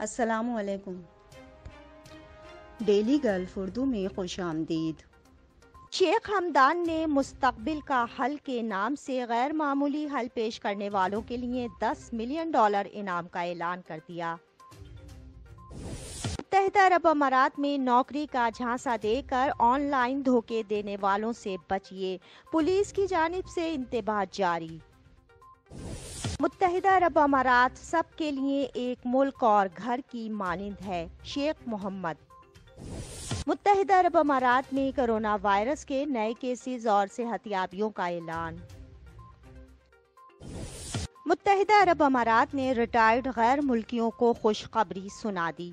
السلام علیکم۔ Daily golf Urdu میں خوش آمدید۔ شیخ ہمدان نے مستقبل کا حل کے نام سے غیر معمولی حل پیش کرنے والوں کے لیے $10 ملین انعام کا اعلان کر دیا۔ متحدہ عرب امارات میں نوکری کا جھانسا دے کر آن لائن دھوکے دینے والوں سے بچیے، پولیس کی جانب سے انتباہ جاری۔ متحدہ عرب امارات سب کے لیے ایک ملک اور گھر کی مانند ہے، شیخ محمد۔ متحدہ عرب امارات میں کرونا وائرس کے نئے کیسز اور صحت یابیوں کا اعلان۔ متحدہ عرب امارات نے ریٹائرڈ غیر ملکیوں کو خوشخبری سنا دی۔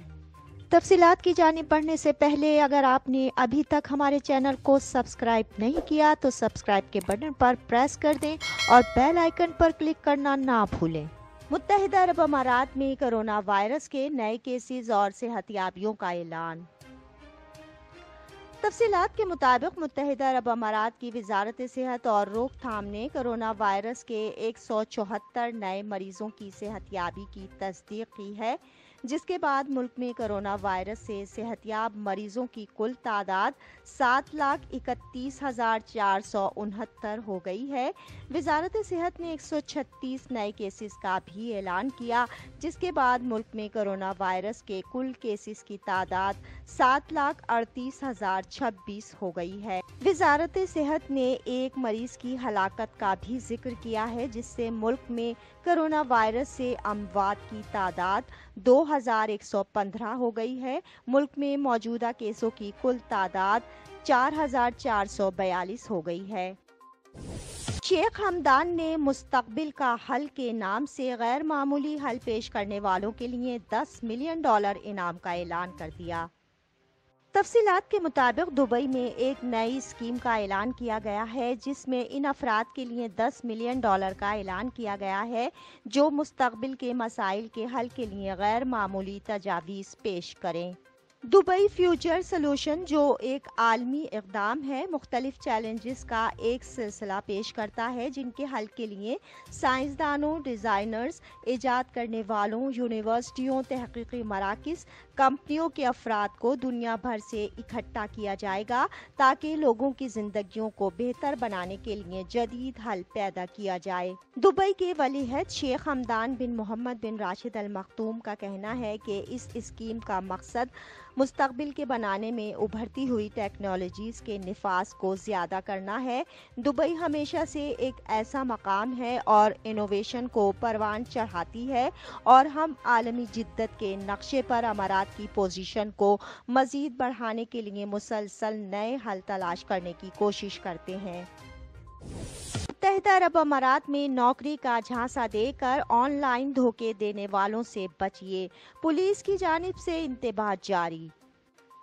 تفصیلات کی جانب بڑھنے سے پہلے اگر آپ نے ابھی تک ہمارے چینل کو سبسکرائب نہیں کیا تو سبسکرائب کے بٹن پر پریس کر دیں اور بیل آئیکن پر کلک کرنا نہ بھولیں۔ متحدہ عرب امارات میں کرونا وائرس کے نئے کیسز اور صحت یابیوں کا اعلان۔ تفصیلات کے مطابق متحدہ عرب امارات کی وزارت صحت اور روک تھام نے کرونا وائرس کے 174 نئے مریضوں کی صحت یابی کی تصدیق کی ہے، جس کے بعد ملک میں کرونا وائرس سے صحت یاب مریضوں کی کل تعداد 7,31,469 ہو گئی ہے۔ وزارت صحت نے 136 نئے کیسز کا بھی اعلان کیا، جس کے بعد ملک میں کرونا وائرس کے کل کیسز کی تعداد 7,38,026 ہو گئی ہے۔ وزارت صحت نے ایک مریض کی ہلاکت کا بھی ذکر کیا ہے، جس سے ملک میں کرونا وائرس سے اموات کی تعداد 2,115 ہو گئی ہے۔ ملک میں موجودہ کیسوں کی کل تعداد 4,442 ہو گئی ہے۔ شیخ ہمدان نے مستقبل کا حل کے نام سے غیر معمولی حل پیش کرنے والوں کے لیے $10 ملین انعام کا اعلان کر دیا۔ تفصیلات کے مطابق دبئی میں ایک نئی اسکیم کا اعلان کیا گیا ہے، جس میں ان افراد کے لیے $10 ملین کا اعلان کیا گیا ہے جو مستقبل کے مسائل کے حل کے لیے غیر معمولی تجاویز پیش کریں۔ دبئی فیوچر سولوشن، جو ایک عالمی اقدام ہے، مختلف چیلنجز کا ایک سلسلہ پیش کرتا ہے جن کے حل کے لیے سائنسدانوں، ڈیزائنرز، ایجاد کرنے والوں، یونیورسٹیوں، تحقیقی مراکز، کمپنیوں کے افراد کو دنیا بھر سے اکٹھا کیا جائے گا تاکہ لوگوں کی زندگیوں کو بہتر بنانے کے لیے جدید حل پیدا کیا جائے۔ دبئی کے ولی عہد شیخ حمدان بن محمد بن راشد ال مختوم کا کہنا ہے کہ اس اسکیم کا مقصد مستقبل کے بنانے میں ابھرتی ہوئی ٹیکنالوجیز کے نفاذ کو زیادہ کرنا ہے۔ دبئی ہمیشہ سے ایک ایسا مقام ہے اور انوویشن کو پروان چڑھاتی ہے، اور ہم عالمی جدت کے نقشے پر امارات کی پوزیشن کو مزید بڑھانے کے لیے مسلسل نئے حل تلاش کرنے کی کوشش کرتے ہیں۔ متحدہ عرب امارات میں نوکری کا جھانسا دے کر آن لائن دھوکے دینے والوں سے بچیے، پولیس کی جانب سے انتباہ جاری۔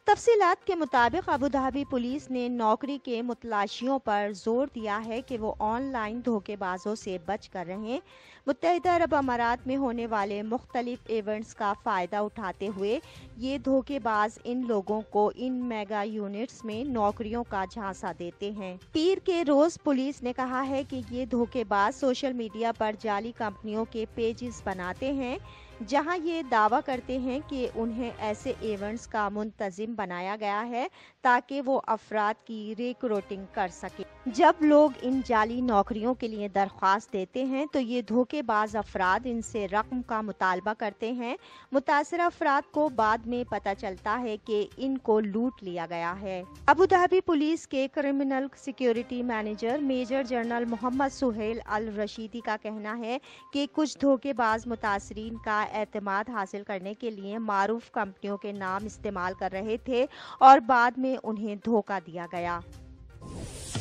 تفصیلات کے مطابق ابوظہبی پولیس نے نوکری کے متلاشیوں پر زور دیا ہے کہ وہ آن لائن دھوکے بازوں سے بچ کر رہیں۔ متحدہ عرب امارات میں ہونے والے مختلف ایونٹس کا فائدہ اٹھاتے ہوئے یہ دھوکے باز ان لوگوں کو ان میگا یونٹس میں نوکریوں کا جھانسا دیتے ہیں۔ پیر کے روز پولیس نے کہا ہے کہ یہ دھوکے باز سوشل میڈیا پر جعلی کمپنیوں کے پیجز بناتے ہیں، جہاں یہ دعویٰ کرتے ہیں کہ انہیں ایسے ایونٹس کا منتظم بنایا گیا ہے تاکہ وہ افراد کی ریکروٹنگ کر سکیں۔ جب لوگ ان جعلی نوکریوں کے لیے درخواست دیتے ہیں تو یہ دھوکے باز افراد ان سے رقم کا مطالبہ کرتے ہیں۔ متاثرہ افراد کو بعد میں پتہ چلتا ہے کہ ان کو لوٹ لیا گیا ہے۔ ابوظہبی پولیس کے criminal security manager major general Mohammed Suhail Al Rashidi کا کہنا ہے کہ کچھ دھوکے باز متاثرین کا اعتماد حاصل کرنے کے لیے معروف کمپنیوں کے نام استعمال کر رہے تھے اور بعد میں انہیں دھوکہ دیا گیا۔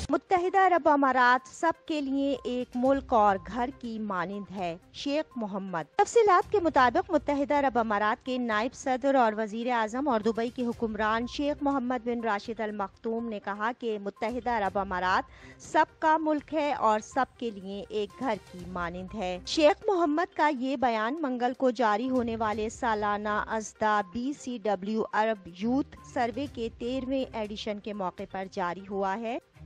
متحدہ عرب امارات سب کے لیے ایک ملک اور گھر کی مانند ہے، شیخ محمد۔ تفصیلات کے مطابق متحدہ عرب امارات کے نائب صدر اور وزیر اعظم اور دبئی کے حکمران شیخ محمد بن راشد ال مختوم نے کہا کہ متحدہ عرب امارات سب کا ملک ہے اور سب کے لیے ایک گھر کی مانند ہے۔ شیخ محمد کا یہ بیان منگل کو جاری ہونے والے سالانہ ازدا BCW عرب یوتھ سروے کے 13ویں ایڈیشن کے موقع پر جاری ہوا ہے۔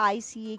ICA